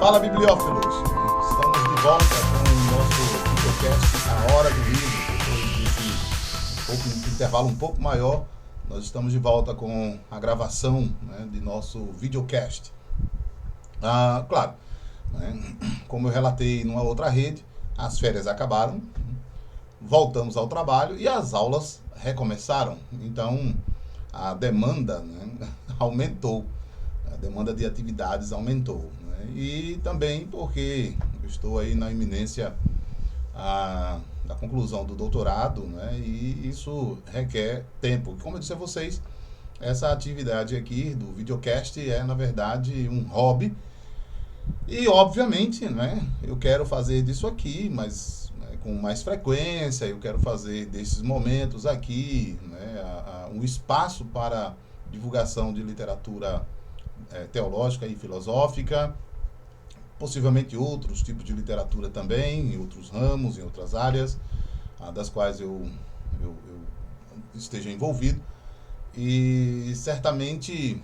Fala, bibliófilos! Estamos de volta com o nosso videocast A Hora do Livro. Depois de um intervalo um pouco maior, nós estamos de volta com a gravação, né, de nosso videocast. Claro, né, como eu relatei numa outra rede, as férias acabaram, voltamos ao trabalho e as aulas recomeçaram. Então, a demanda, né, aumentou, a demanda de atividades aumentou. E também porque eu estou aí na iminência da conclusão do doutorado, né? E isso requer tempo. Como eu disse a vocês, essa atividade aqui do videocast é, na verdade, um hobby. E, obviamente, né, eu quero fazer disso aqui, mas com mais frequência, eu quero fazer desses momentos aqui, né, um espaço para divulgação de literatura teológica e filosófica, possivelmente outros tipos de literatura também, em outros ramos, em outras áreas, das quais eu esteja envolvido. E certamente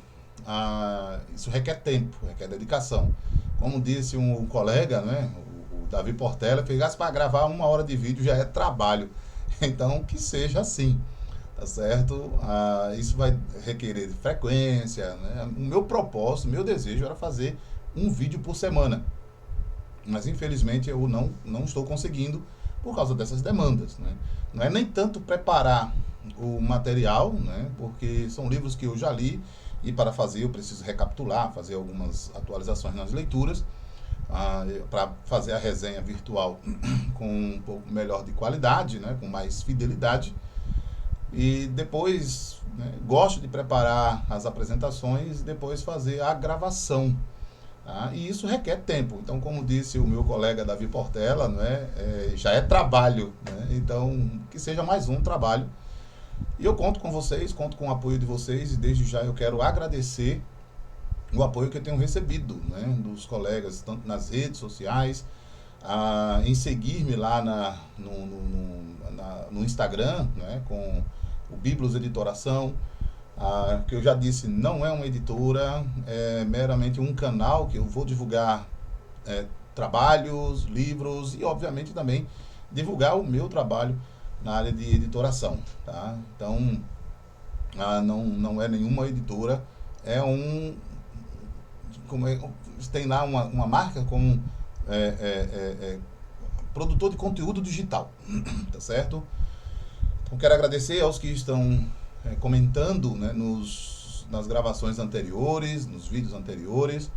isso requer tempo, requer dedicação. Como disse um colega, né, o Davi Portela, pegasse para gravar 1 hora de vídeo já é trabalho. Então, que seja assim, tá certo? Isso vai requerer frequência, né? O meu propósito, o meu desejo era fazer um vídeo por semana, mas infelizmente eu não estou conseguindo por causa dessas demandas, né? Não é nem tanto preparar o material, né? Porque são livros que eu já li e para fazer eu preciso recapitular, fazer algumas atualizações nas leituras, para fazer a resenha virtual com um pouco melhor de qualidade, né? Com mais fidelidade. E depois, né, gosto de preparar as apresentações e depois fazer a gravação. E isso requer tempo. Então, como disse o meu colega Davi Portela, né, já é trabalho, né? Então, que seja mais um trabalho. E eu conto com vocês, conto com o apoio de vocês, e desde já eu quero agradecer o apoio que eu tenho recebido, né, dos colegas, tanto nas redes sociais, em seguir-me lá no Instagram, né, com o Biblos Editoração, que eu já disse, não é uma editora, é meramente um canal que eu vou divulgar trabalhos, livros e, obviamente, também divulgar o meu trabalho na área de editoração, tá? Então, não é nenhuma editora, tem lá uma marca como produtor de conteúdo digital, tá certo? Então, quero agradecer aos que estão comentando, né, nas gravações anteriores, nos vídeos anteriores,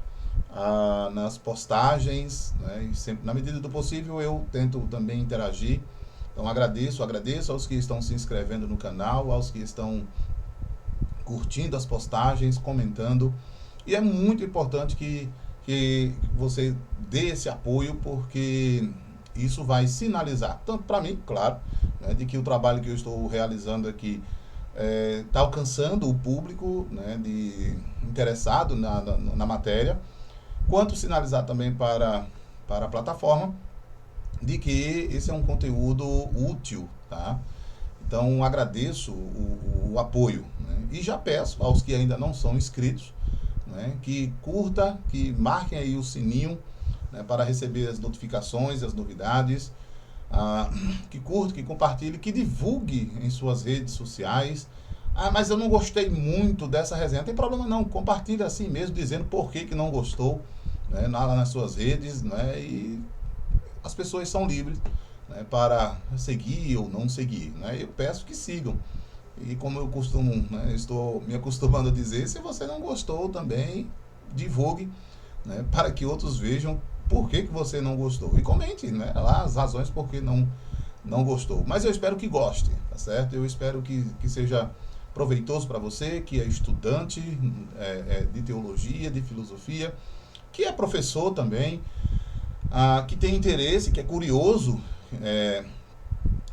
nas postagens, né, e sempre, na medida do possível, eu tento também interagir. Então, agradeço aos que estão se inscrevendo no canal, aos que estão curtindo as postagens, comentando. E é muito importante que você dê esse apoio, porque isso vai sinalizar, tanto para mim, claro, né, de que o trabalho que eu estou realizando aqui está alcançando o público, né, interessado na matéria, quanto sinalizar também para a plataforma de que esse é um conteúdo útil, tá? Então, agradeço o apoio, né? E já peço aos que ainda não são inscritos, né, que curta, que marquem aí o sininho, né, para receber as notificações, as novidades, que curta, que compartilhe, que divulgue em suas redes sociais. Mas eu não gostei muito dessa resenha. Não tem problema não, compartilhe assim mesmo, dizendo por que não gostou, né, nas suas redes, né, e as pessoas são livres, né, para seguir ou não seguir, né. Eu peço que sigam. E como eu costumo, né, estou me acostumando a dizer, se você não gostou também, divulgue, né, para que outros vejam por que você não gostou. E comente, né, lá as razões por que não gostou. Mas eu espero que goste, tá certo? Eu espero que seja proveitoso para você, que é estudante de teologia, de filosofia, que é professor também, que tem interesse, que é curioso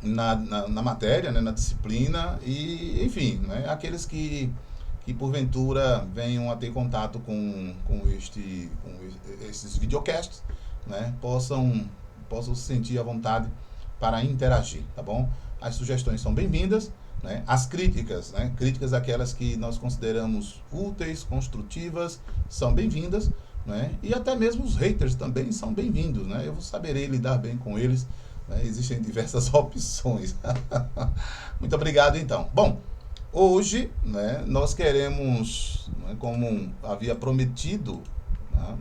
na matéria, né, na disciplina, e, enfim, né, aqueles que porventura venham a ter contato com esses videocasts, né, possam se sentir à vontade para interagir, tá bom? As sugestões são bem-vindas, né? As críticas, né, aquelas que nós consideramos úteis, construtivas, são bem-vindas, né? E até mesmo os haters também são bem-vindos, né? Eu saberei lidar bem com eles, né? Existem diversas opções. Muito obrigado, então. Bom, hoje, né, nós queremos, né, como havia prometido, né,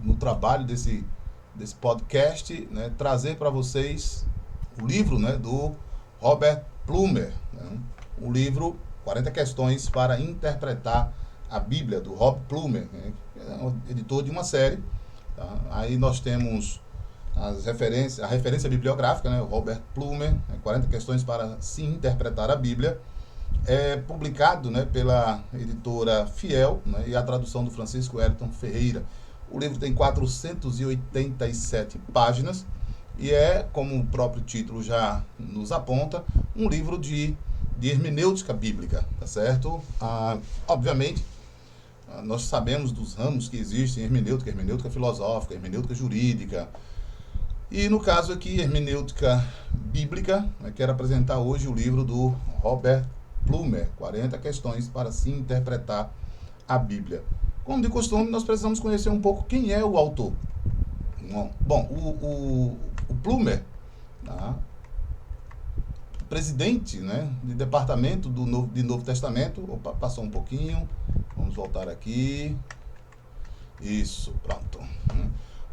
no trabalho desse podcast, né, trazer para vocês o livro, né, do Robert Plumer, né, o livro 40 Questões para Interpretar a Bíblia, do Rob Plumer, né, que é um editor de uma série. Tá? Aí nós temos a referência bibliográfica, né, o Robert Plumer, né, 40 Questões para se Interpretar a Bíblia, é publicado, né, pela editora Fiel, né, e a tradução do Francisco Wellington Ferreira. O livro tem 487 páginas e é, como o próprio título já nos aponta, um livro de hermenêutica bíblica, tá certo? Obviamente, nós sabemos dos ramos que existem: hermenêutica filosófica, hermenêutica jurídica. E no caso aqui, hermenêutica bíblica, quero apresentar hoje o livro do Robert Plumer, 40 Questões para se Interpretar a Bíblia. Como de costume, nós precisamos conhecer um pouco quem é o autor. Bom, o Plumer, tá, presidente, né, de departamento de Novo Testamento. Opa, passou um pouquinho. Vamos voltar aqui. Isso, pronto.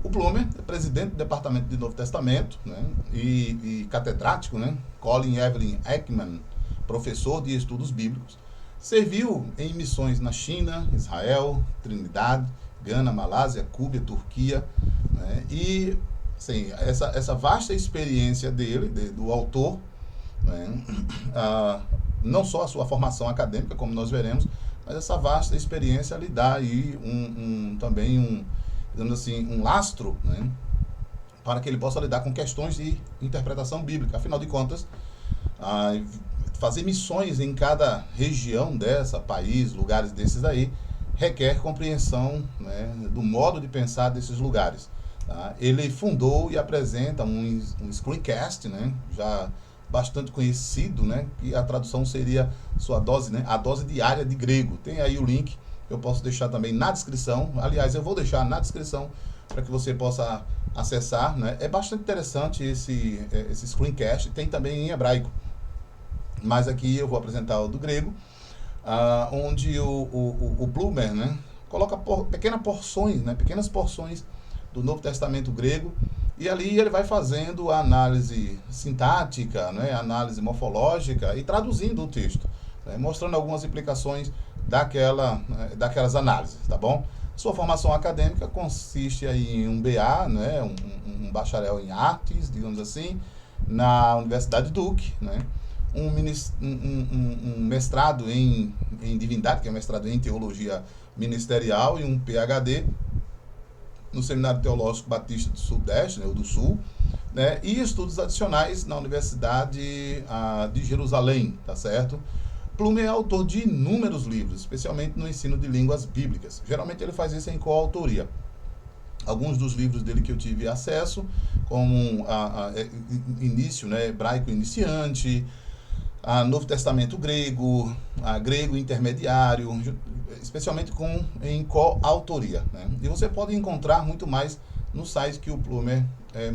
O Plumer é presidente do departamento de Novo Testamento, né, e catedrático, né, Colin Evelyn Ekman, professor de estudos bíblicos. Serviu em missões na China, Israel, Trinidade, Gana, Malásia, Cuba, Turquia, né? E assim, essa vasta experiência dele, do autor, né? Não só a sua formação acadêmica, como nós veremos, mas essa vasta experiência lhe dá aí também digamos assim, um lastro, né? Para que ele possa lidar com questões de interpretação bíblica. Afinal de contas, fazer missões em cada região país, lugares desses aí, requer compreensão, né, do modo de pensar desses lugares. Tá? Ele fundou e apresenta um screencast, né, já bastante conhecido, né, que a tradução seria sua dose, né, a dose diária de grego. Tem aí o link, eu posso deixar também na descrição. Aliás, eu vou deixar na descrição para que você possa acessar, né. É bastante interessante esse screencast. Tem também em hebraico, mas aqui eu vou apresentar o do grego, onde o Plumer, né, coloca pequenas porções do Novo Testamento grego, e ali ele vai fazendo a análise sintática, né, análise morfológica e traduzindo o texto, né, mostrando algumas implicações daquelas análises, tá bom? Sua formação acadêmica consiste aí em um BA, né, um bacharel em artes, digamos assim, na Universidade Duke, né, um mestrado em divindade, que é um mestrado em teologia ministerial, e um PhD no Seminário Teológico Batista do Sudeste, né, ou do Sul, né, e estudos adicionais na Universidade de Jerusalém, tá certo? Plumer é autor de inúmeros livros, especialmente no ensino de línguas bíblicas. Geralmente ele faz isso em coautoria. Alguns dos livros dele que eu tive acesso, como Início, né, Hebraico Iniciante, Novo Testamento grego, grego intermediário, especialmente em coautoria, né? E você pode encontrar muito mais no site que o Plumer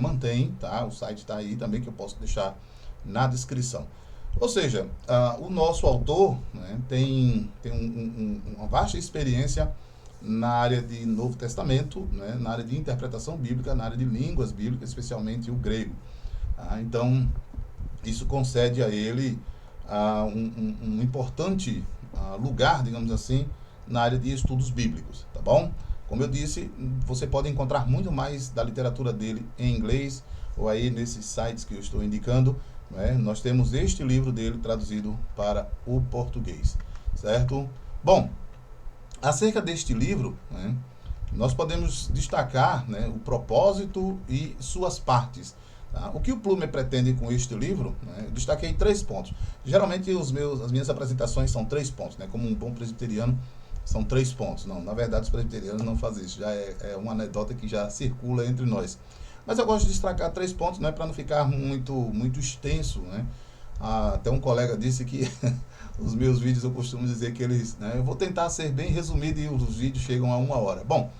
mantém, tá? O site está aí também, que eu posso deixar na descrição. Ou seja, o nosso autor, né, tem uma vasta experiência na área de Novo Testamento, né, na área de interpretação bíblica, na área de línguas bíblicas, especialmente o grego. Então, isso concede a ele um importante lugar, digamos assim, na área de estudos bíblicos, tá bom? Como eu disse, você pode encontrar muito mais da literatura dele em inglês, ou aí nesses sites que eu estou indicando, né? Nós temos este livro dele traduzido para o português, certo? Bom, acerca deste livro, né, nós podemos destacar, né, o propósito e suas partes. Tá? O que o Plumer pretende com este livro, né, eu destaquei 3 pontos. Geralmente as minhas apresentações são 3 pontos, né, como um bom presbiteriano, são 3 pontos. Não, na verdade os presbiterianos não fazem isso, já é uma anedota que já circula entre nós. Mas eu gosto de destacar 3 pontos, né, para não ficar muito extenso, né. Até um colega disse que os meus vídeos eu costumo dizer que eles, né, eu vou tentar ser bem resumido e os vídeos chegam a 1 hora. Bom,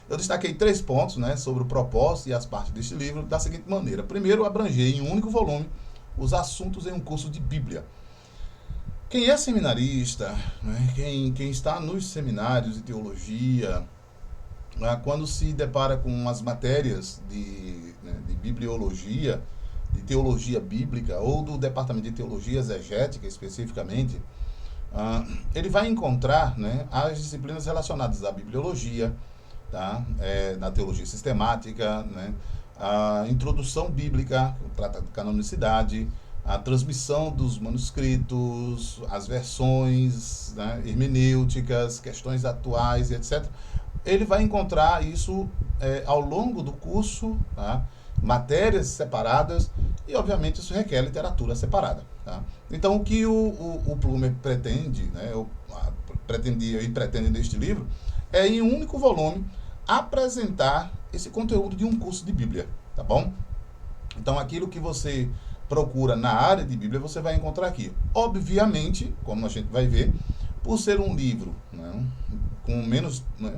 Eu destaquei 3 pontos, né, sobre o propósito e as partes deste livro da seguinte maneira. Primeiro, abranger em um único volume os assuntos em um curso de Bíblia. Quem é seminarista, né, quem está nos seminários de teologia, quando se depara com as matérias de bibliologia, de teologia bíblica, ou do departamento de teologia exegética especificamente, ele vai encontrar, né, as disciplinas relacionadas à bibliologia, tá? Na teologia sistemática, né, a introdução bíblica, o tratado de canonicidade, a transmissão dos manuscritos, as versões, né, hermenêuticas, questões atuais, etc. Ele vai encontrar isso ao longo do curso, tá? Matérias separadas, e obviamente isso requer literatura separada. Tá? Então o que o Plumer pretende, né, pretendia e pretende neste livro, é em um único volume apresentar esse conteúdo de um curso de Bíblia, tá bom? Então aquilo que você procura na área de Bíblia, você vai encontrar aqui. Obviamente, como a gente vai ver, por ser um livro, né, com menos, né,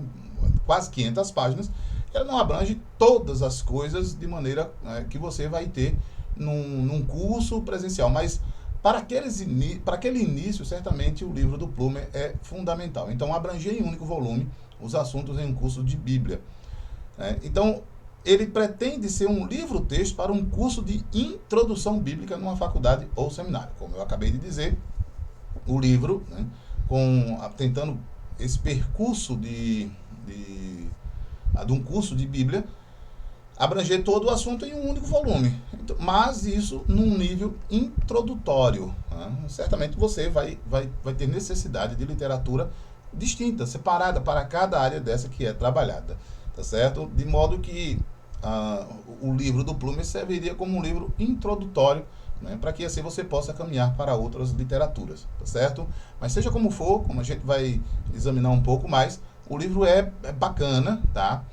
quase 500 páginas, ela não abrange todas as coisas de maneira que você vai ter num curso presencial, mas para aquele início, certamente o livro do Plumer é fundamental. Então, abranger em um único volume os assuntos em um curso de Bíblia. Então, ele pretende ser um livro-texto para um curso de introdução bíblica numa faculdade ou seminário. Como eu acabei de dizer, o livro, né, tentando esse percurso de um curso de Bíblia, abranger todo o assunto em um único volume, mas isso num nível introdutório. Certamente você vai ter necessidade de literatura distinta, separada para cada área dessa que é trabalhada, tá certo? De modo que o livro do Plumer serviria como um livro introdutório, né, para que assim você possa caminhar para outras literaturas, tá certo? Mas seja como for, como a gente vai examinar um pouco mais, o livro é bacana, tá?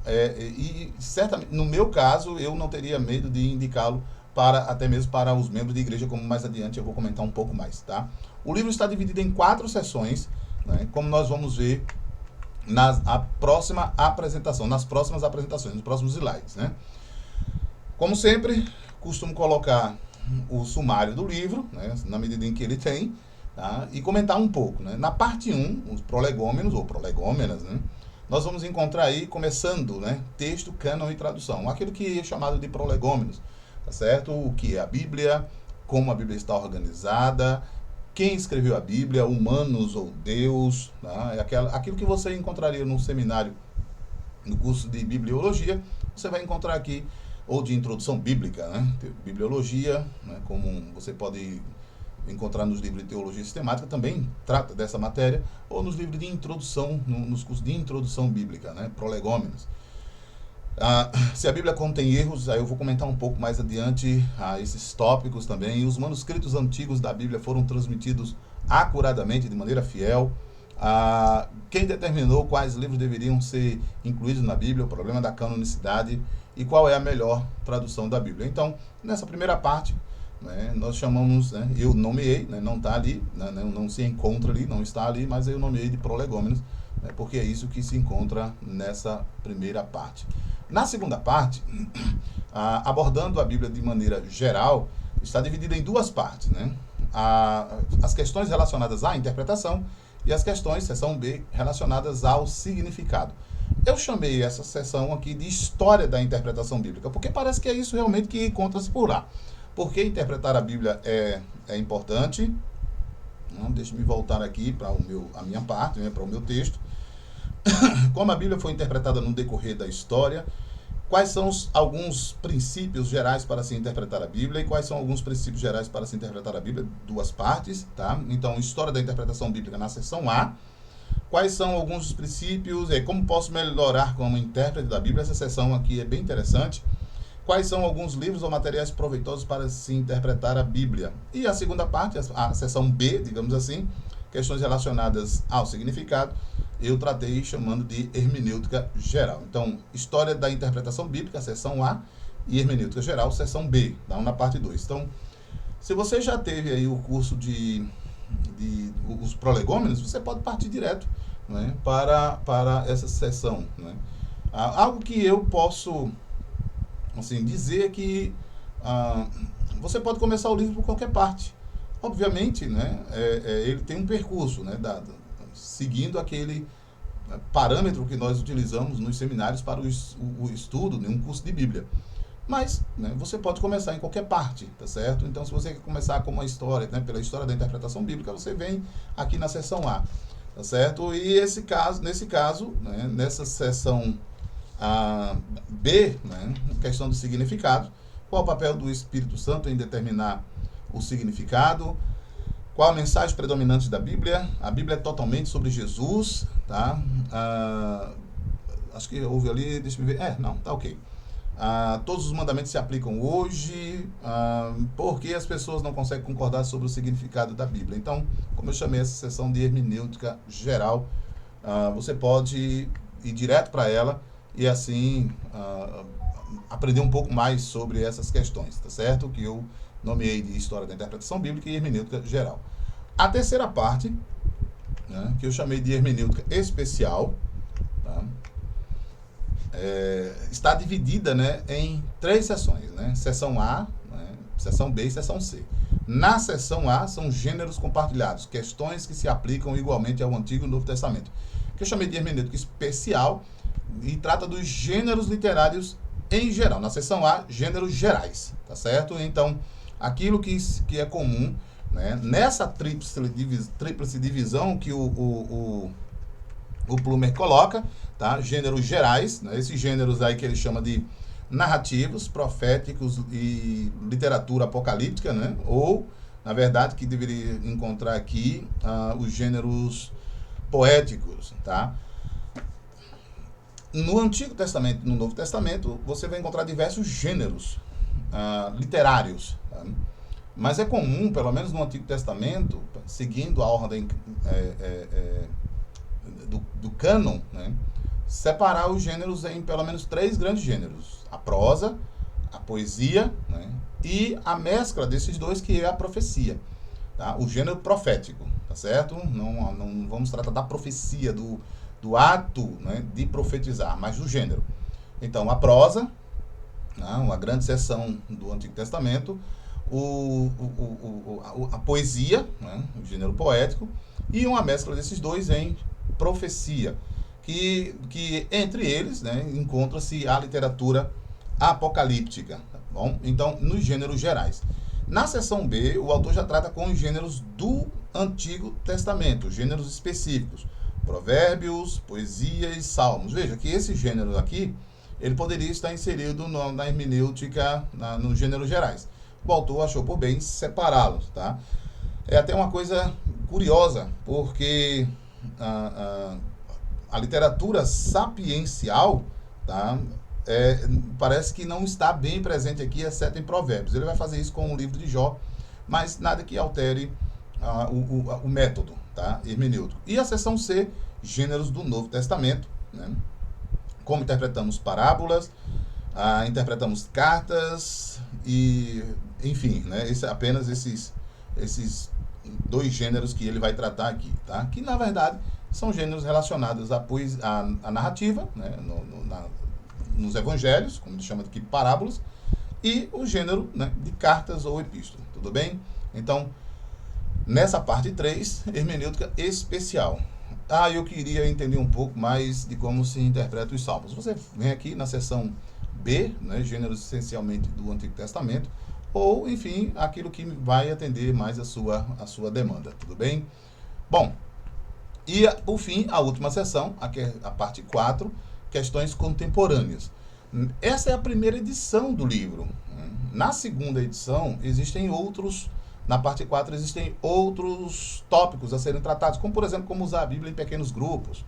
E certamente, no meu caso, eu não teria medo de indicá-lo até mesmo para os membros de igreja, como mais adiante eu vou comentar um pouco mais, tá? O livro está dividido em 4 sessões, né, como nós vamos ver nas próximas apresentações, nos próximos slides, né? Como sempre, costumo colocar o sumário do livro, né, na medida em que ele tem, tá? E comentar um pouco, né? Na parte 1, os prolegômenos ou prolegômenas, né, nós vamos encontrar aí, começando, né, texto, cânon e tradução, aquilo que é chamado de prolegômenos, tá certo? O que é a Bíblia, como a Bíblia está organizada, quem escreveu a Bíblia, humanos ou Deus, tá? Aquilo que você encontraria no seminário, no curso de bibliologia, você vai encontrar aqui, ou de introdução bíblica, né? Bibliologia, né, como você pode encontrar nos livros de teologia sistemática, também trata dessa matéria, ou nos livros de introdução, nos cursos de introdução bíblica, né, prolegômenos. Se a Bíblia contém erros, aí eu vou comentar um pouco mais adiante esses tópicos também. Os manuscritos antigos da Bíblia foram transmitidos acuradamente, de maneira fiel. Quem determinou quais livros deveriam ser incluídos na Bíblia, o problema da canonicidade e qual é a melhor tradução da Bíblia. Então, nessa primeira parte, né, nós chamamos, né, eu nomeei, né, não está ali, né, não se encontra ali, não está ali, mas eu nomeei de prolegômenos, né, porque é isso que se encontra nessa primeira parte. Na segunda parte, abordando a Bíblia de maneira geral, está dividida em 2 partes, né? As questões relacionadas à interpretação e as questões, seção B, relacionadas ao significado. Eu chamei essa seção aqui de História da Interpretação Bíblica, porque parece que é isso realmente que encontra-se por lá. Porque interpretar a Bíblia é importante. Deixa-me voltar aqui para a minha parte, né, para o meu texto. Como a Bíblia foi interpretada no decorrer da história, quais são alguns princípios gerais para se interpretar a Bíblia e quais são alguns princípios gerais para se interpretar a Bíblia, 2 partes, tá? Então, História da Interpretação Bíblica na seção A. Quais são alguns dos princípios, como posso melhorar como intérprete da Bíblia? Essa seção aqui é bem interessante. Quais são alguns livros ou materiais proveitosos para se interpretar a Bíblia? E a segunda parte, a seção B, digamos assim, questões relacionadas ao significado, eu tratei chamando de hermenêutica geral. Então, História da Interpretação Bíblica, seção A, e hermenêutica geral, seção B, na parte 2. Então, se você já teve aí o curso de os prolegômenos, você pode partir direto, né, para essa seção, né? Algo que eu posso assim, dizer que você pode começar o livro por qualquer parte. Obviamente, né, ele tem um percurso, né, seguindo aquele parâmetro que nós utilizamos nos seminários para o estudo de um curso de Bíblia. Mas, né, você pode começar em qualquer parte, tá certo? Então, se você quer começar com uma história, né, pela história da interpretação bíblica, você vem aqui na seção A, tá certo? E nesse caso, né, nessa seção B, né, questão do significado, qual o papel do Espírito Santo em determinar o significado, qual a mensagem predominante da Bíblia? A Bíblia é totalmente sobre Jesus, tá? Acho que houve ali, deixa eu ver, não, tá ok. Todos os mandamentos se aplicam hoje, porque as pessoas não conseguem concordar sobre o significado da Bíblia. Então, como eu chamei essa sessão de hermenêutica geral, você pode ir direto para ela e assim aprender um pouco mais sobre essas questões, tá certo? Que eu nomeei de História da Interpretação Bíblica e Hermenêutica Geral. A terceira parte, né, que eu chamei de Hermenêutica Especial, tá? Está dividida, né, em 3 seções, né? Seção A, né, seção B e seção C. Na seção A são gêneros compartilhados, questões que se aplicam igualmente ao Antigo e Novo Testamento, que eu chamei de hermenêutica especial, e trata dos gêneros literários em geral. Na seção A, gêneros gerais, tá certo? Então, aquilo que é comum, né, nessa tríplice divisão que o Plumer coloca, tá? Gêneros gerais, né? Esses gêneros aí que ele chama de narrativos, proféticos e literatura apocalíptica, né? Ou, na verdade, que deveria encontrar aqui os gêneros poéticos, tá? No Antigo Testamento e no Novo Testamento, você vai encontrar diversos gêneros literários, tá? Mas é comum, pelo menos no Antigo Testamento, seguindo a ordem do cânon, né, separar os gêneros em pelo menos 3 grandes gêneros: a prosa, a poesia, né, e a mescla desses dois, que é a profecia, tá? O gênero profético, tá certo? Não vamos tratar da profecia, do ato, né, de profetizar, mas do gênero. Então, a prosa, né, uma grande seção do Antigo Testamento, a poesia, né, o gênero poético, e uma mescla desses dois em profecia, que entre eles, né, encontra-se a literatura apocalíptica, tá bom? Então, nos gêneros gerais. Na seção B, o autor já trata com os gêneros do Antigo Testamento, gêneros específicos: provérbios, poesia e salmos. Veja que esse gênero aqui, ele poderia estar inserido na hermenêutica, nos gêneros gerais. O autor achou por bem separá-los, tá? É até uma coisa curiosa, porque a literatura sapiencial, tá, parece que não está bem presente aqui, exceto em Provérbios. Ele vai fazer isso com o livro de Jó, mas nada que altere o método, tá, hermenêutico. E a seção C, gêneros do Novo Testamento, né? Como interpretamos parábolas, interpretamos cartas e, enfim, né, apenas esses 2 gêneros que ele vai tratar aqui, tá? Que, na verdade, são gêneros relacionados à narrativa, né, nos evangelhos, como ele chama aqui, parábolas, e o gênero, né, de cartas ou epístola, tudo bem? Então, nessa parte 3, hermenêutica especial. Eu queria entender um pouco mais de como se interpreta os salmos. Você vem aqui na seção B, né, gêneros essencialmente do Antigo Testamento, ou, enfim, aquilo que vai atender mais a sua demanda, tudo bem? Bom, e, por fim, a última seção, a parte 4, questões contemporâneas. Essa é a primeira edição do livro. Na segunda edição, na parte 4, existem outros tópicos a serem tratados, como, por exemplo, como usar a Bíblia em pequenos grupos,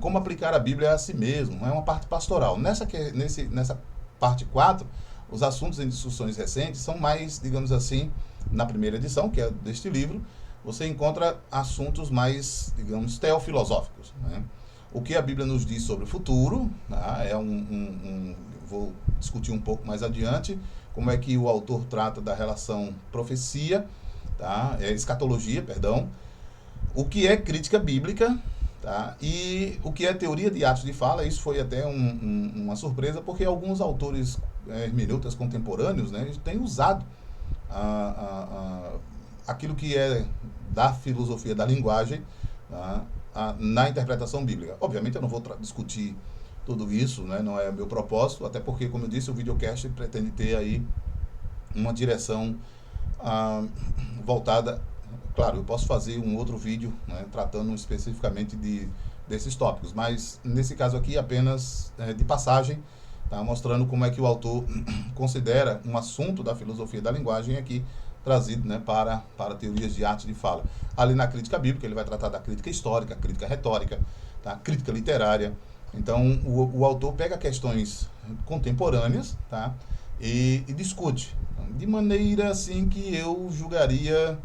como aplicar a Bíblia a si mesmo, é uma parte pastoral. Nessa parte 4, os assuntos em discussões recentes são mais, digamos assim, na primeira edição, que é deste livro, você encontra assuntos mais, digamos, teofilosóficos, né? O que a Bíblia nos diz sobre o futuro, tá? Vou discutir um pouco mais adiante como é que o autor trata da relação profecia, tá? Escatologia, perdão. O que é crítica bíblica, Tá? E o que é teoria de atos de fala, isso foi até uma surpresa, porque alguns autores hermeneutas contemporâneos, né, têm usado aquilo que é da filosofia da linguagem, tá, na interpretação bíblica. Obviamente eu não vou discutir tudo isso, né, não é meu propósito, até porque, como eu disse, o videocast pretende ter aí uma direção voltada. Claro, eu posso fazer um outro vídeo, né, tratando especificamente desses tópicos, mas nesse caso aqui apenas de passagem, tá, mostrando como é que o autor considera um assunto da filosofia da linguagem aqui trazido, né, para teorias de arte de fala. Ali na crítica bíblica ele vai tratar da crítica histórica, crítica retórica, tá, crítica literária. Então o autor pega questões contemporâneas, tá, e discute de maneira assim que eu julgaria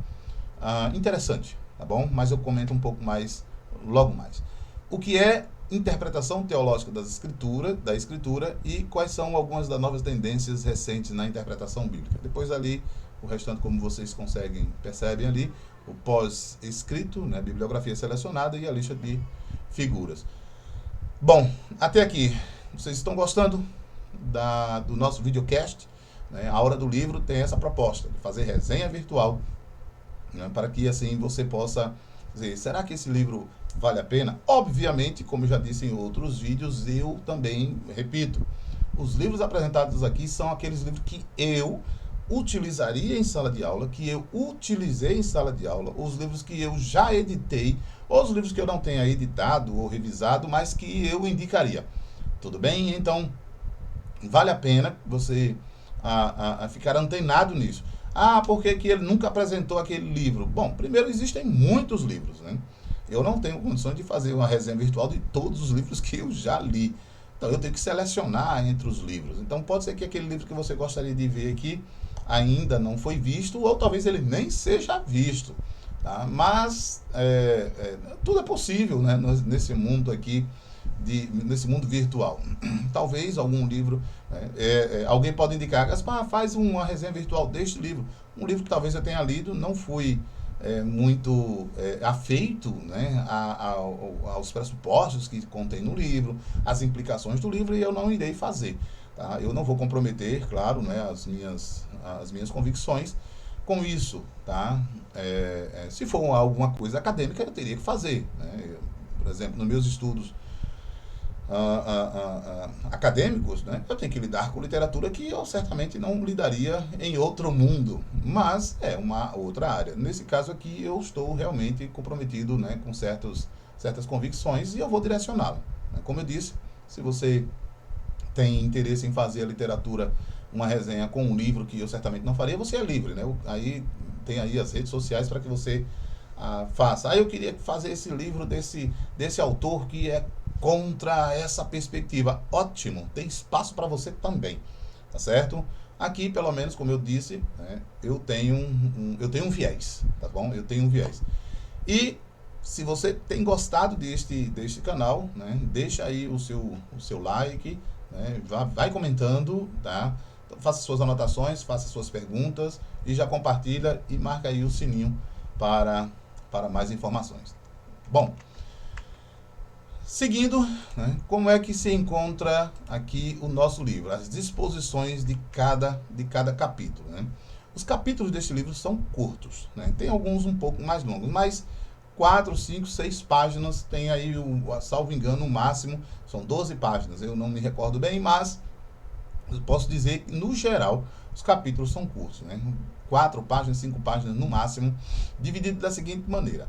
interessante, tá bom? Mas eu comento um pouco mais logo mais. O que é interpretação teológica da escritura e quais são algumas das novas tendências recentes na interpretação bíblica. Depois ali, o restante, como vocês percebem ali, o pós-escrito, né, bibliografia selecionada e a lista de figuras. Bom, até aqui, vocês estão gostando do nosso videocast? Né? A Hora do Livro tem essa proposta de fazer resenha virtual, né, para que assim você possa dizer, será que esse livro vale a pena? Obviamente, como eu já disse em outros vídeos, eu também repito, os livros apresentados aqui são aqueles livros que eu utilizaria em sala de aula, que eu utilizei em sala de aula, os livros que eu já editei, ou os livros que eu não tenha editado ou revisado, mas que eu indicaria. Tudo bem? Então, vale a pena você ficar antenado nisso. Por que ele nunca apresentou aquele livro? Bom, primeiro, existem muitos livros, né? Eu não tenho condições de fazer uma resenha virtual de todos os livros que eu já li. Então, eu tenho que selecionar entre os livros. Então, pode ser que aquele livro que você gostaria de ver aqui ainda não foi visto, ou talvez ele nem seja visto. Tá? Mas, tudo é possível, né? Nesse mundo aqui, nesse mundo virtual. Talvez algum livro, alguém pode indicar, Gaspar, faz uma resenha virtual deste livro. Um livro que talvez eu tenha lido, não fui muito afeito, né, aos pressupostos que contém no livro, as implicações do livro, e eu não irei fazer. Tá? Eu não vou comprometer, claro, né, as minhas convicções com isso. Tá? Se for alguma coisa acadêmica, eu teria que fazer. Né? Por exemplo, nos meus estudos acadêmicos, né, eu tenho que lidar com literatura que eu certamente não lidaria em outro mundo, mas é uma outra área. Nesse caso aqui, eu estou realmente comprometido, né, com certas convicções, e eu vou direcioná-lo. Como eu disse, se você tem interesse em fazer a literatura, uma resenha com um livro que eu certamente não faria, você é livre, né? Aí tem aí as redes sociais para que você faça. Eu queria fazer esse livro desse autor que é contra essa perspectiva. Ótimo, tem espaço para você também, tá certo? Aqui, pelo menos, como eu disse, né, eu tenho um viés, tá bom? Eu tenho um viés. E se você tem gostado deste canal, né, deixa aí o seu like, né, vai comentando, tá? Então, faça suas anotações, faça suas perguntas e já compartilha e marca aí o sininho para mais informações. Bom, seguindo, né, como é que se encontra aqui o nosso livro? As disposições de cada capítulo. Né? Os capítulos deste livro são curtos, né? Tem alguns um pouco mais longos, mas 4, 5, 6 páginas, tem aí, salvo engano, o máximo, são 12 páginas, eu não me recordo bem, mas eu posso dizer que, no geral, os capítulos são curtos, né? 4 páginas, 5 páginas no máximo, dividido da seguinte maneira: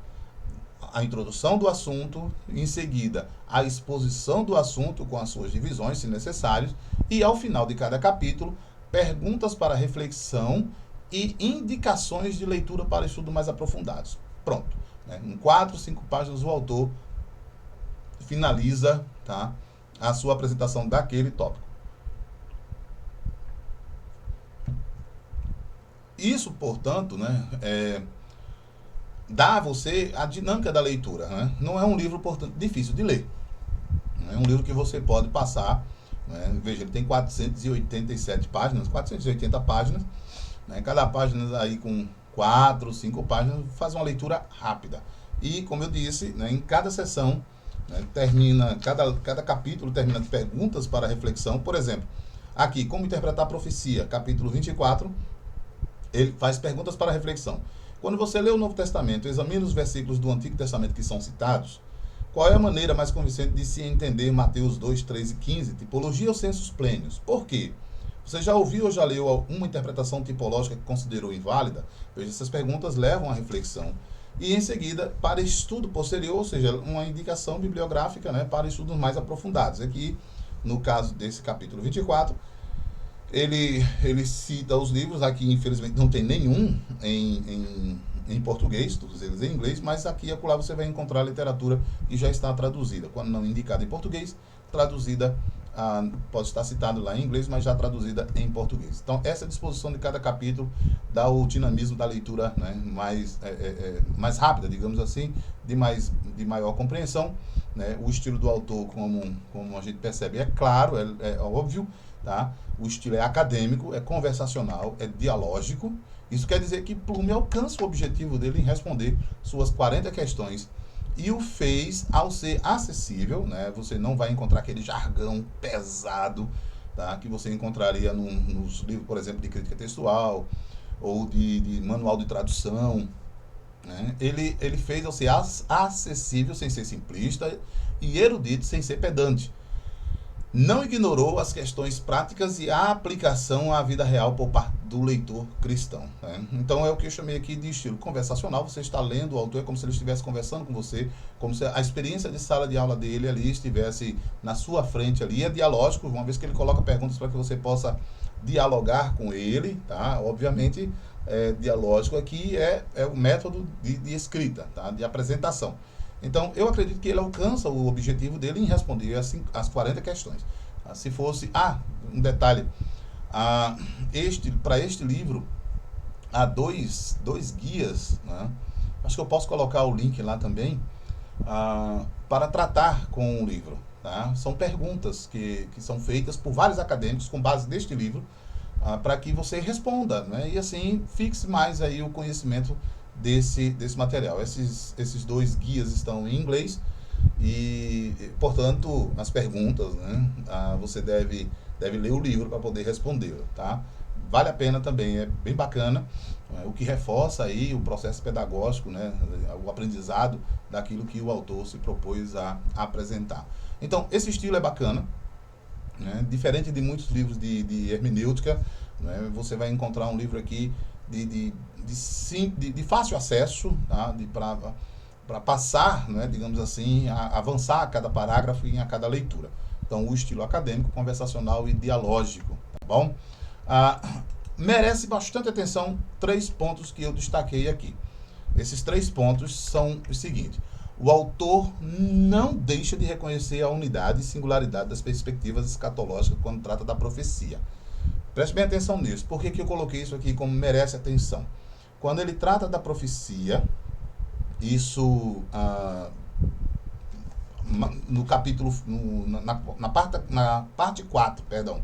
a introdução do assunto, em seguida a exposição do assunto com as suas divisões, se necessários, e ao final de cada capítulo, perguntas para reflexão e indicações de leitura para estudo mais aprofundados. Pronto. Né? Em 4, 5 páginas o autor finaliza, tá, a sua apresentação daquele tópico. Isso, portanto, né, dá a você a dinâmica da leitura. Né? Não é um livro, portanto, difícil de ler. É um livro que você pode passar. Né? Veja, ele tem 487 páginas, 480 páginas. Né? Cada página aí com 4, 5 páginas, faz uma leitura rápida. E, como eu disse, né, em cada sessão né? Cada capítulo termina de perguntas para reflexão. Por exemplo, aqui, como interpretar a profecia, capítulo 24, ele faz perguntas para reflexão. Quando você lê o Novo Testamento, examina os versículos do Antigo Testamento que são citados, qual é a maneira mais convincente de se entender Mateus 2, 3 e 15, tipologia ou sensus plenius? Por quê? Você já ouviu ou já leu uma interpretação tipológica que considerou inválida? Veja, essas perguntas levam à reflexão. E em seguida, para estudo posterior, ou seja, uma indicação bibliográfica, né, para estudos mais aprofundados. Aqui, no caso desse capítulo 24, ele cita os livros. Aqui, infelizmente, não tem nenhum em português, todos eles em inglês, mas aqui e acolá você vai encontrar a literatura que já está traduzida, quando não indicada em português, traduzida, pode estar citado lá em inglês, mas já traduzida em português. Então, essa disposição de cada capítulo dá o dinamismo da leitura, né, mais rápida, digamos assim, de maior compreensão, né? O estilo do autor, como a gente percebe, é claro, é óbvio, tá? O estilo é acadêmico, é conversacional, é dialógico. Isso quer dizer que Plume alcança o objetivo dele em responder suas 40 questões e o fez ao ser acessível, né? Você não vai encontrar aquele jargão pesado, tá? Que você encontraria nos livros, por exemplo, de crítica textual ou de manual de tradução, né? Ele fez ao ser acessível sem ser simplista e erudito sem ser pedante. Não ignorou as questões práticas e a aplicação à vida real por parte do leitor cristão, né? Então é o que eu chamei aqui de estilo conversacional. Você está lendo o autor, é como se ele estivesse conversando com você, como se a experiência de sala de aula dele ali estivesse na sua frente ali. É dialógico, uma vez que ele coloca perguntas para que você possa dialogar com ele, tá? Obviamente, dialógico aqui é o método de escrita, tá? De apresentação. Então, eu acredito que ele alcança o objetivo dele em responder as 40 questões. Se fosse... um detalhe. Para este livro, há dois guias, né? Acho que eu posso colocar o link lá também, para tratar com o livro. Tá? São perguntas que são feitas por vários acadêmicos com base neste livro, para que você responda, né? E assim fixe mais aí o conhecimento desse material. Esses dois guias estão em inglês e, portanto, as perguntas, né, você deve ler o livro para poder responder, tá? Vale a pena também, é bem bacana, o que reforça aí o processo pedagógico, né, o aprendizado daquilo que o autor se propôs a apresentar. Então, esse estilo é bacana, né, diferente de muitos livros de hermenêutica, né, você vai encontrar um livro aqui de fácil acesso, tá? Para passar, né, digamos assim, avançar a cada parágrafo e a cada leitura. Então, o estilo acadêmico, conversacional e dialógico, tá bom? Merece bastante atenção 3 pontos que eu destaquei aqui. Esses 3 pontos são os seguintes: o autor não deixa de reconhecer a unidade e singularidade das perspectivas escatológicas quando trata da profecia. Preste bem atenção nisso. Por que eu coloquei isso aqui como merece atenção? Quando ele trata da profecia, isso no capítulo, na parte 4, perdão,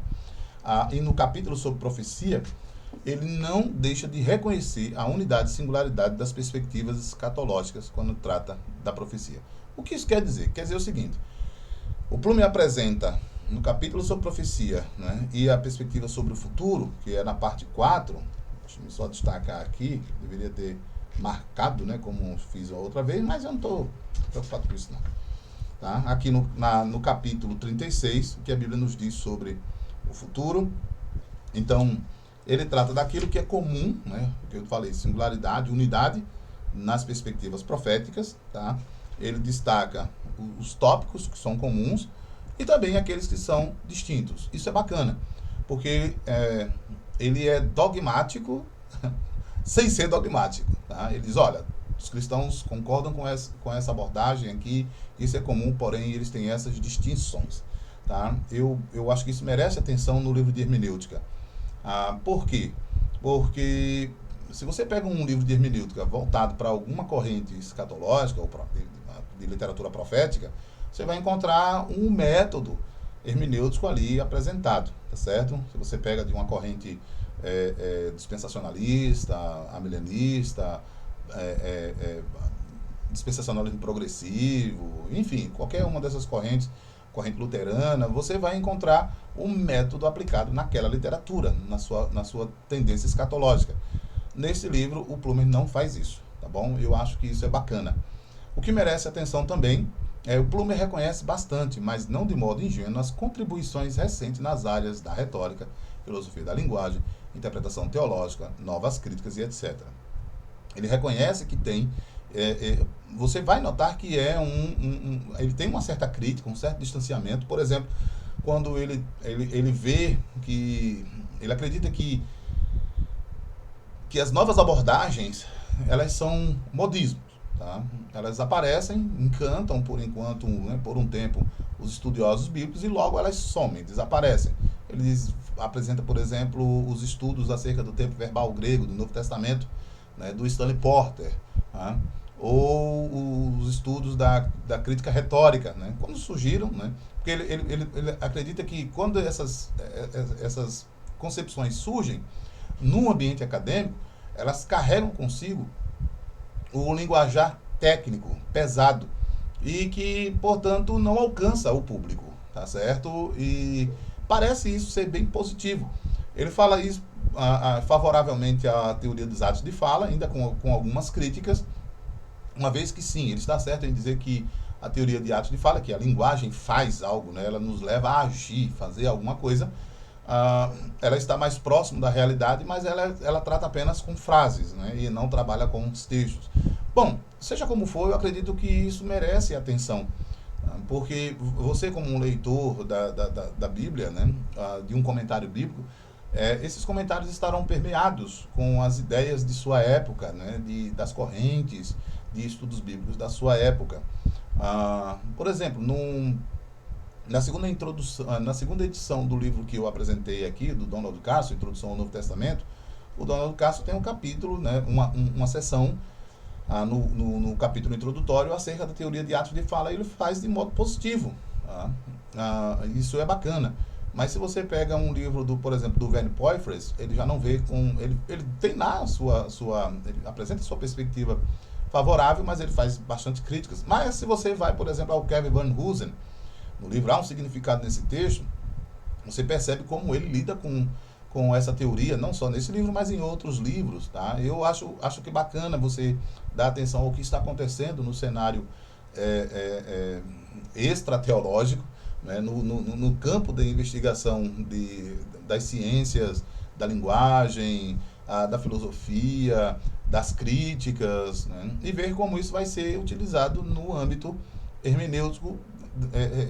e no capítulo sobre profecia, ele não deixa de reconhecer a unidade e singularidade das perspectivas escatológicas quando trata da profecia. O que isso quer dizer? Quer dizer o seguinte: o Plume apresenta no capítulo sobre profecia, né, e a perspectiva sobre o futuro, que é na parte 4, deixa eu só destacar aqui, deveria ter marcado, né, como fiz a outra vez, mas eu não estou preocupado com isso não. Tá? Aqui no capítulo 36, o que a Bíblia nos diz sobre o futuro. Então, ele trata daquilo que é comum, né, que eu falei, singularidade, unidade, nas perspectivas proféticas, tá? Ele destaca os tópicos que são comuns e também aqueles que são distintos. Isso é bacana, porque ele é dogmático sem ser dogmático. Tá? Ele diz, olha, os cristãos concordam com essa abordagem aqui, isso é comum, porém eles têm essas distinções. Tá? Eu acho que isso merece atenção no livro de hermenêutica. Por quê? Porque se você pega um livro de hermenêutica voltado para alguma corrente escatológica ou de literatura profética, você vai encontrar um método hermenêutico ali apresentado, tá certo? Se você pega de uma corrente dispensacionalista, amilenista, dispensacionalismo progressivo, enfim, qualquer uma dessas corrente luterana, você vai encontrar um método aplicado naquela literatura, na sua tendência escatológica. Nesse livro, o Plumer não faz isso, tá bom? Eu acho que isso é bacana. O que merece atenção também o Plumer reconhece bastante, mas não de modo ingênuo, as contribuições recentes nas áreas da retórica, filosofia da linguagem, interpretação teológica, novas críticas e etc. Ele reconhece que tem, você vai notar que ele tem uma certa crítica, um certo distanciamento, por exemplo, quando ele vê que, ele acredita que as novas abordagens, elas são modismos. Tá? Elas aparecem, encantam por enquanto, né, por um tempo, os estudiosos bíblicos e logo elas somem, desaparecem. Ele apresenta, por exemplo, os estudos acerca do tempo verbal grego do Novo Testamento, né, do Stanley Porter, tá? Ou os estudos da crítica retórica, né, quando surgiram, né, porque ele acredita que quando essas concepções surgem no ambiente acadêmico, elas carregam consigo o linguajar técnico, pesado, e que, portanto, não alcança o público, tá certo? E parece isso ser bem positivo. Ele fala isso favoravelmente à teoria dos atos de fala, ainda com algumas críticas, uma vez que sim, ele está certo em dizer que a teoria de atos de fala, que a linguagem faz algo, né? Ela nos leva a agir, fazer alguma coisa, ela está mais próximo da realidade, mas ela trata apenas com frases, né, e não trabalha com os textos. Bom, seja como for, eu acredito que isso merece atenção, porque você, como um leitor da Bíblia, né, de um comentário bíblico, esses comentários estarão permeados com as ideias de sua época, né, das correntes de estudos bíblicos da sua época. Por exemplo, na segunda edição do livro que eu apresentei aqui, do Donald Carson, Introdução ao Novo Testamento, o Donald Carson tem um capítulo, né, uma seção no capítulo introdutório acerca da teoria de atos de fala, e ele faz de modo positivo. Isso é bacana. Mas se você pega um livro, por exemplo, do Verne Poyfres, ele já não vê com... Ele tem lá ele apresenta a sua perspectiva favorável, mas ele faz bastante críticas. Mas se você vai, por exemplo, ao Kevin Van Hoosen, no livro Há um Significado nesse Texto, você percebe como ele lida com essa teoria, não só nesse livro, mas em outros livros. Tá? Eu acho que é bacana você dar atenção ao que está acontecendo no cenário extrateológico, né? No campo da investigação das ciências, da linguagem, da filosofia, das críticas, né? E ver como isso vai ser utilizado no âmbito hermenêutico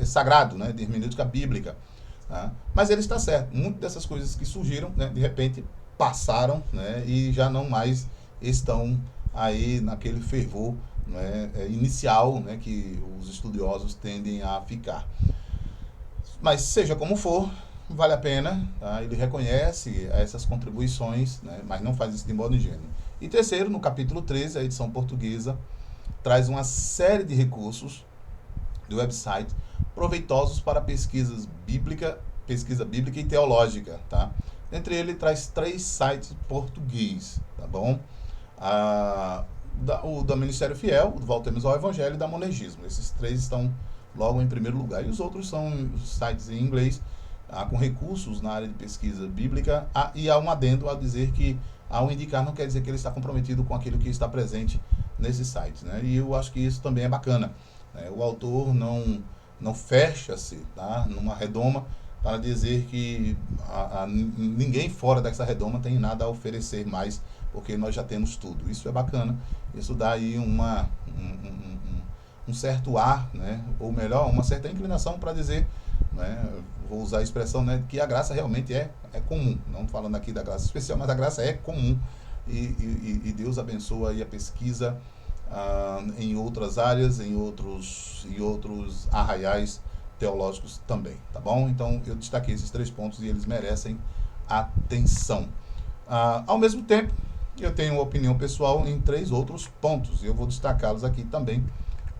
sagrado, né, de hermenêutica bíblica. Tá? Mas ele está certo. Muitas dessas coisas que surgiram, né, de repente passaram, né, e já não mais estão aí naquele fervor, né, inicial, né, que os estudiosos tendem a ficar. Mas seja como for, vale a pena. Tá? Ele reconhece essas contribuições, né, mas não faz isso de modo ingênuo. E terceiro, no capítulo 13, a edição portuguesa traz uma série de recursos do website proveitosos para pesquisa bíblica e teológica, tá? Entre ele traz 3 sites português, tá bom? O da Ministério Fiel, do Voltemos ao Evangelho e da Monegismo. Esses 3 estão logo em primeiro lugar. E os outros são sites em inglês, com recursos na área de pesquisa bíblica, e há um adendo a dizer que ao indicar não quer dizer que ele está comprometido com aquilo que está presente nesses sites, né? E eu acho que isso também é bacana. O autor não fecha-se, tá, numa redoma para dizer que ninguém fora dessa redoma tem nada a oferecer mais, porque nós já temos tudo. Isso é bacana, isso dá aí um certo ar, né, ou melhor, uma certa inclinação para dizer, né, vou usar a expressão, né, que a graça realmente é comum. Não falando aqui da graça especial, mas a graça é comum, e Deus abençoa aí a pesquisa em outras áreas, em outros arraiais teológicos também, tá bom? Então eu destaquei esses 3 pontos e eles merecem atenção. Ao mesmo tempo, eu tenho uma opinião pessoal em 3 outros pontos, e eu vou destacá-los aqui também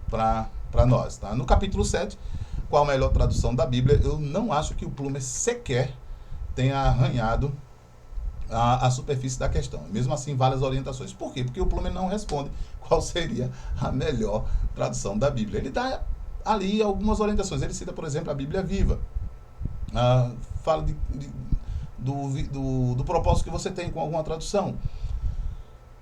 para nós, tá? No capítulo 7, qual a melhor tradução da Bíblia, eu não acho que o Plumer sequer tenha arranhado a superfície da questão. Mesmo assim, várias orientações. Por quê? Porque o Plumer não responde qual seria a melhor tradução da Bíblia. Ele dá ali algumas orientações. Ele cita, por exemplo, a Bíblia Viva. Fala do propósito que você tem com alguma tradução.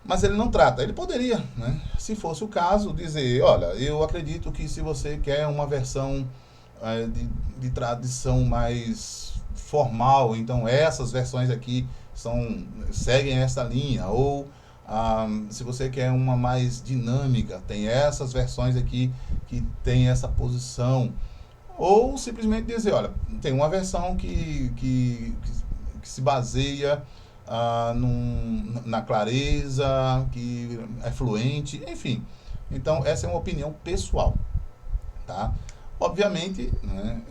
Mas ele não trata. Ele poderia, né, se fosse o caso, dizer, olha, eu acredito que se você quer uma versão de tradição mais formal, então essas versões aqui seguem essa linha. Ou se você quer uma mais dinâmica, tem essas versões aqui que tem essa posição. Ou simplesmente dizer, olha, tem uma versão que se baseia na clareza, que é fluente, enfim. Então, essa é uma opinião pessoal, tá? Obviamente, né,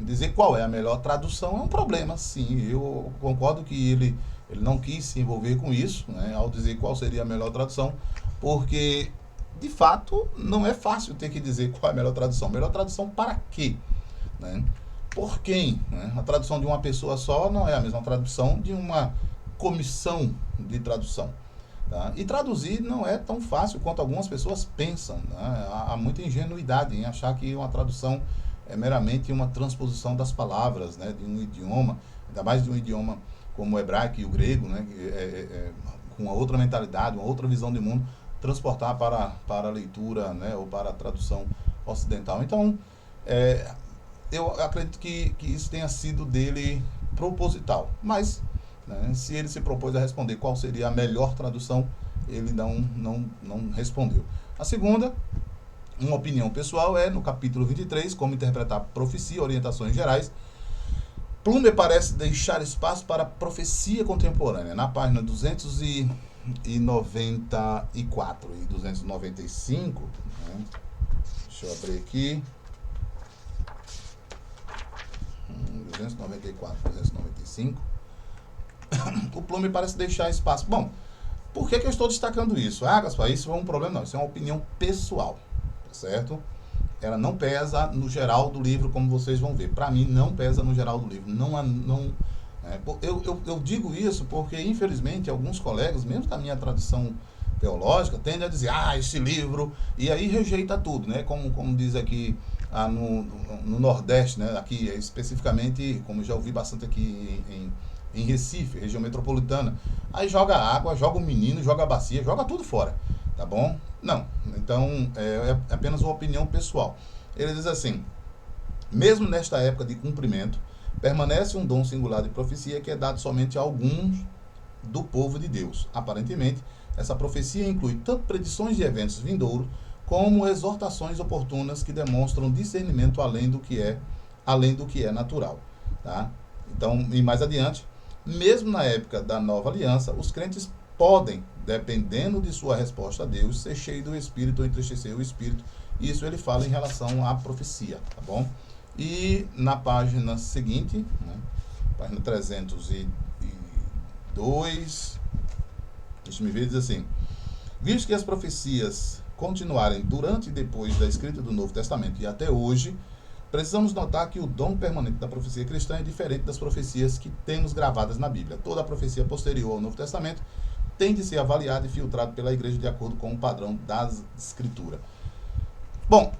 dizer qual é a melhor tradução é um problema, sim. Eu concordo que ele não quis se envolver com isso, né, ao dizer qual seria a melhor tradução, porque, de fato, não é fácil ter que dizer qual é a melhor tradução. Melhor tradução para quê? Né? Por quem? Né? A tradução de uma pessoa só não é a mesma tradução de uma comissão de tradução. Tá? E traduzir não é tão fácil quanto algumas pessoas pensam. Né? Há muita ingenuidade em achar que uma tradução é meramente uma transposição das palavras, né, de um idioma, ainda mais de um idioma como o hebraico e o grego, né, com uma outra mentalidade, uma outra visão de mundo, transportar para a leitura, né, ou para a tradução ocidental. Então, eu acredito que isso tenha sido dele proposital, mas, né, se ele se propôs a responder qual seria a melhor tradução, ele não respondeu. A segunda, uma opinião pessoal, é no capítulo 23, como interpretar profecia, orientações gerais. Plumer parece deixar espaço para profecia contemporânea, na página 294 e 295, né? Deixa eu abrir aqui. 294, 295. O Plumer parece deixar espaço. Bom, por que eu estou destacando isso? Gaspar, isso é um problema? Não, isso é uma opinião pessoal, tá certo? Ela não pesa no geral do livro, como vocês vão ver. Para mim, não pesa no geral do livro. Eu digo isso porque, infelizmente, alguns colegas, mesmo da minha tradição teológica, tendem a dizer, esse livro, e aí rejeita tudo, né? Como diz aqui no Nordeste, né? Aqui especificamente, como já ouvi bastante aqui em Recife, região metropolitana, aí joga água, joga o menino, joga a bacia, joga tudo fora, tá bom? Não, então é apenas uma opinião pessoal. Ele diz assim, mesmo nesta época de cumprimento, permanece um dom singular de profecia que é dado somente a alguns do povo de Deus. Aparentemente, essa profecia inclui tanto predições de eventos vindouros, como exortações oportunas que demonstram discernimento além do que é natural, tá? Então, e mais adiante, mesmo na época da nova aliança, os crentes podem, dependendo de sua resposta a Deus, ser cheio do Espírito ou entristecer o Espírito. Isso ele fala em relação à profecia, tá bom? E na página seguinte, né, página 302, deixa eu me ver, diz assim, visto que as profecias continuarem durante e depois da escrita do Novo Testamento e até hoje, precisamos notar que o dom permanente da profecia cristã é diferente das profecias que temos gravadas na Bíblia. Toda a profecia posterior ao Novo Testamento tem de ser avaliada e filtrada pela igreja de acordo com o padrão das Escrituras. Bom,